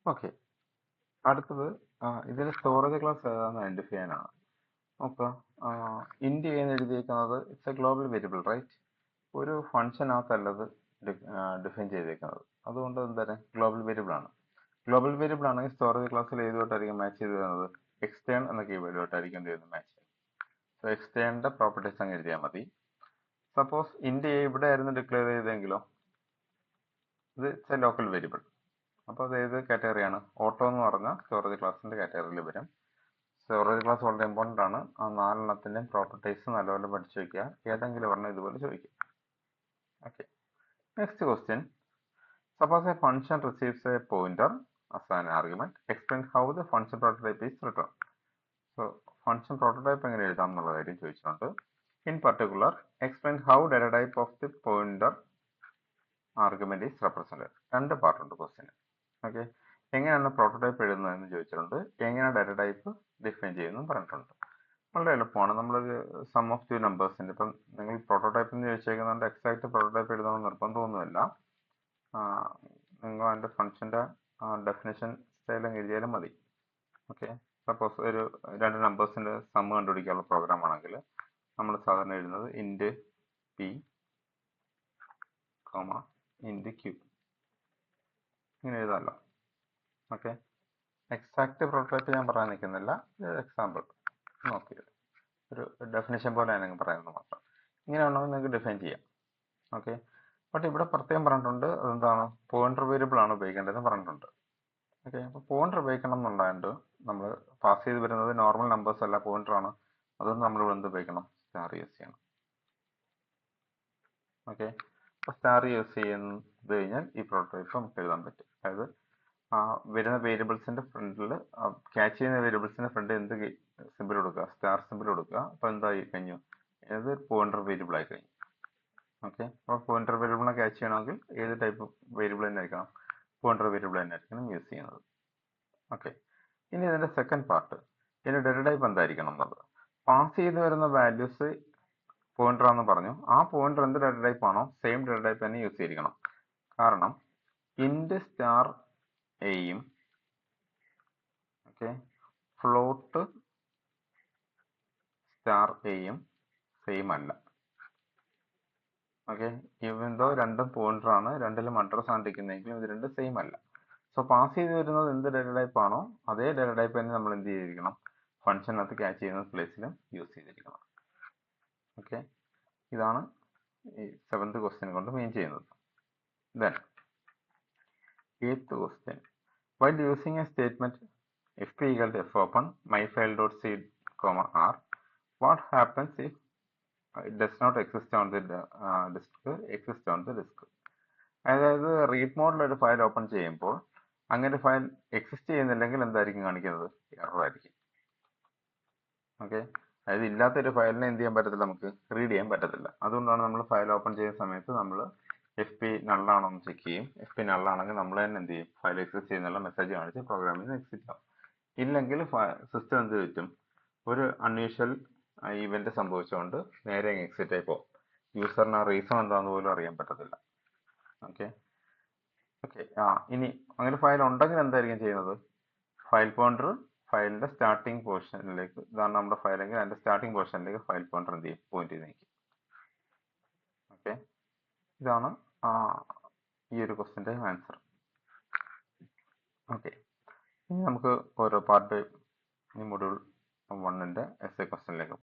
Okay, അടുത്തത് ഇതിൽ storage class ഏതാണെന്ന് ഐഡന്റിഫൈ ചെയ്യാനാണ്. നോക്കുക, ഇന്ത്യ എന്ന് എഴുതിയിരിക്കുന്നത് it's a global variable right. ഒരു ഫംഗ്ഷനകത്തല്ലത് ഡിഫൈൻ ചെയ്തേക്കുന്നത്, അതുകൊണ്ട് എന്തായാലും ഗ്ലോബൽ വേരിയബിൾ ആണ്. ഗ്ലോബൽ വേരിയബിൾ ആണെങ്കിൽ സ്റ്റോറേജ് ക്ലാസ്സിൽ ഏതുമായിട്ടായിരിക്കും മാച്ച് ചെയ്ത് വരുന്നത്? എക്സ്റ്റേൺ എന്ന കീവേഡുമായിട്ടായിരിക്കും എന്ത് ചെയ്യുന്നത് മാച്ച് ചെയ്യുന്നത്. സോ എക്സ്റ്റേണിന്റെ പ്രോപ്പർട്ടീസ് അങ്ങ് എഴുതിയാൽ മതി. സപ്പോസ് ഇന്ത്യയെ ഇവിടെ ആയിരുന്നു ഡിക്ലെയർ ചെയ്തെങ്കിലോ, ഇത് ഇറ്റ്സ് എ ലോക്കൽ വേരിയബിൾ. അപ്പോൾ അത് ഏത് കാറ്റഗറിയാണ്? ഓട്ടോ എന്ന് പറഞ്ഞാൽ സ്റ്റോറേജ് ക്ലാസിന്റെ കാറ്റഗറിയിൽ വരും. സ്റ്റോറേജ് ക്ലാസ് വളരെ ഇമ്പോർട്ടൻ്റ് ആണ്. ആ 4 പ്രോപ്പർട്ടീസ് നല്ലപോലെ പഠിച്ചു വയ്ക്കുക. ഏതെങ്കിലും ഒരെണ്ണം ഇതുപോലെ ചോദിക്കും. Okay, next question. Suppose a function receives a pointer as an argument. Explain how the function prototype is returned. So, function prototype എങ്ങനെ എഴുതാം എന്നുള്ള കാര്യം ചോദിച്ചിട്ടുണ്ട്. In particular, explain how data type of the pointer argument is represented. 2 part ഉണ്ട് question. Okay, എങ്ങനെയാണ് prototype എഴുതുന്നതെന്ന് ചോദിച്ചിട്ടുണ്ട്, എങ്ങനെയാണ് data type define ചെയ്യുന്നതും പറഞ്ഞിട്ടുണ്ട്. വളരെ എളുപ്പമാണ്. നമ്മളൊരു സം ഓഫ് 2 നമ്പേഴ്സിൻ്റെ, ഇപ്പം നിങ്ങൾ പ്രോട്ടോടൈപ്പ് എന്ന് ചോദിച്ചേക്കുന്നുണ്ട്, എക്സാക്ട് പ്രോട്ടോടൈപ്പ് എഴുതണമെന്ന് നിർബന്ധമൊന്നുമില്ല. നിങ്ങൾ അതിൻ്റെ ഫംഗ്ഷൻ്റെ ഡെഫിനേഷൻ സ്റ്റൈൽ എഴുതിയാലും മതി. ഓക്കെ, സപ്പോസ് ഒരു 2 നമ്പേഴ്സിൻ്റെ സം കണ്ടുപിടിക്കാനുള്ള പ്രോഗ്രാം ആണെങ്കിൽ നമ്മൾ സാധാരണ എഴുതുന്നത് ഇൻറ്റ് പി കോമ ഇൻറ്റ് ക്യൂ, ഇങ്ങനെ എഴുതാമല്ലോ. ഓക്കെ, എക്സാക്ട് പ്രോട്ടോടൈപ്പ് ഞാൻ പറയാൻ നിൽക്കുന്നില്ല, എക്സാമ്പിൾ നോക്കിയത് ഒരു ഡെഫിനേഷൻ പോലെ ഞാൻ പറയുന്നത് മാത്രം. ഇങ്ങനെ വേണമെങ്കിൽ നിങ്ങൾക്ക് ഡിഫൈൻ ചെയ്യാം. ഓക്കെ, ബട്ട് ഇവിടെ പ്രത്യേകം പറഞ്ഞിട്ടുണ്ട് അതെന്താണ്, പോയിന്റർ വേരിയബിൾ ആണ് ഉപയോഗിക്കേണ്ടതെന്ന് പറഞ്ഞിട്ടുണ്ട്. ഓക്കെ, അപ്പോൾ പോയിന്റർ ഉപയോഗിക്കണം എന്നുണ്ടായത് നമ്മൾ പാസ് ചെയ്ത് വരുന്നത് നോർമൽ നമ്പേഴ്സ് അല്ല, പോയിന്റർ ആണ്. അതുകൊണ്ട് നമ്മൾ ഇവിടെ എന്ത് ഉപയോഗിക്കണം? സ്റ്റാർ യൂസ് ചെയ്യണം. ഓക്കെ, അപ്പോൾ സ്റ്റാർ യൂസ് ചെയ്ത് കഴിഞ്ഞാൽ ഈ പ്രോട്ടോടൈപ്പ് നമുക്ക് എഴുതാൻ പറ്റും. അതായത് വരുന്ന വേരിയബിൾസിന്റെ ഫ്രണ്ടിൽ, ക്യാച്ച് ചെയ്യുന്ന വേരിയബിൾസിന്റെ ഫ്രണ്ടിൽ എന്ത് സിമ്പിൾ കൊടുക്കുക? സ്റ്റാർ സിമ്പിൾ കൊടുക്കുക. അപ്പോൾ എന്തായി കഴിഞ്ഞു? ഏത് പോയിന്റർ വേരിയബിൾ ആയി കഴിഞ്ഞു. ഓക്കെ, അപ്പോൾ പോയിന്റർ വേരിയബിളിനെ ക്യാച്ച് ചെയ്യണമെങ്കിൽ ഏത് ടൈപ്പ് വേരിയബിൾ തന്നെ ആയിരിക്കണം? പോയിന്റർ വേരിയബിൾ തന്നെ ആയിരിക്കണം യൂസ് ചെയ്യുന്നത്. ഓക്കെ, ഇനി ഇതിന്റെ സെക്കൻഡ് പാർട്ട്, ഇതിന്റെ ഡാറ്റ ടൈപ്പ് എന്തായിരിക്കണം എന്നുള്ളത്. പാസ് ചെയ്ത് വരുന്ന വാല്യൂസ് പോയിന്റർ ആണെന്ന് പറഞ്ഞു. ആ പോയിന്റർ എന്ത് ഡാറ്റ ടൈപ്പ് ആണോ സെയിം ഡാറ്റ ടൈപ്പ് തന്നെ യൂസ് ചെയ്തിരിക്കണം. കാരണം ഇൻറ്റ് സ്റ്റാർ എയും ഓക്കെ ഫ്ലോട്ട് സ്റ്റാർ എയും സെയിം അല്ല. ഓക്കെ, ഇവന്തോ രണ്ടും പോയിന്റർ ആണ്, രണ്ടിലും അഡ്രസ് ആണ് ഇരിക്കുന്നതെങ്കിലും ഇത് രണ്ടും സെയിം അല്ല. സോ പാസ് ചെയ്ത് വരുന്നത് എന്ത് ഡാറ്റ ടൈപ്പ് ആണോ അതേ ഡാറ്റ ടൈപ്പ് തന്നെ നമ്മൾ എന്ത് ചെയ്തിരിക്കണം? ഫംഗ്ഷനകത്ത് ക്യാച്ച് ചെയ്യുന്ന പ്ലേസിലും യൂസ് ചെയ്തിരിക്കണം. ഓക്കെ, ഇതാണ് ഈ 7th ക്വസ്റ്റ്യൻ കൊണ്ട് മെയിൻ ചെയ്യുന്നത്. Then 8th question. While using a statement fp equal to fopen myfile.c, r, what happens if it does not exist on the disk, exist on the disk? അതായത് read മോഡിൽ ഒരു file open ചെയ്യുമ്പോൾ അങ്ങനെ file exist ചെയ്യുന്നില്ലെങ്കിൽ എന്തായിരിക്കും കാണിക്കുന്നത്? Error ആയിരിക്കും. Okay, അതായത് ഇല്ലാത്തൊരു ഫയലിനെ എന്ത് ചെയ്യാൻ പറ്റത്തില്ല, നമുക്ക് റീഡ് ചെയ്യാൻ പറ്റത്തില്ല. അതുകൊണ്ടാണ് നമ്മൾ ഫയൽ ഓപ്പൺ ചെയ്യുന്ന സമയത്ത് നമ്മൾ എഫ് പി നള്ളാണോ എന്ന് ചെക്ക് ചെയ്യും. എഫ് പി നള്ളാണെങ്കിൽ നമ്മൾ തന്നെ എന്ത് ചെയ്യും? ഫയൽ എക്സിസ്റ്റ് ചെയ്യുന്നുള്ള മെസ്സേജ് കാണിച്ച് പ്രോഗ്രാമിൽ നിന്ന് എക്സിറ്റ് ആവും. ഇല്ലെങ്കിൽ സിസ്റ്റം എന്ത് പറ്റും? ഒരു അൺയൂഷ്വൽ ഇവന്റ് സംഭവിച്ചുകൊണ്ട് നേരെ എക്സിറ്റ് ആയി പോകും. യൂസറിന് ആ റീസൺ എന്താണെന്ന് പോലും അറിയാൻ പറ്റത്തില്ല. ഓക്കെ ഓക്കെ ഇനി അങ്ങനെ ഫയൽ ഉണ്ടെങ്കിൽ എന്തായിരിക്കും ചെയ്യുന്നത്? ഫയൽ പോയിന്റർ ഫയലിന്റെ സ്റ്റാർട്ടിംഗ് പോർഷനിലേക്ക്, ഇതാണ് നമ്മുടെ ഫയലെങ്കിൽ അതിന്റെ സ്റ്റാർട്ടിംഗ് പോർഷനിലേക്ക് ഫയൽ പോയിന്റർ എന്ത് ചെയ്യും? പോയിന്റ് ചെയ്ത് നിൽക്കും. ഓക്കെ, ഇതാണ് ഈ ഒരു ക്വസ്റ്റിന്റെ ആൻസർ. ഓക്കെ, ഇനി നമുക്ക് ഓരോ പാർട്ട് ഈ മൊഡ്യൂൾ 1ന്റെ എസ്എ ക്വസ്റ്റ്യനിലേക്ക്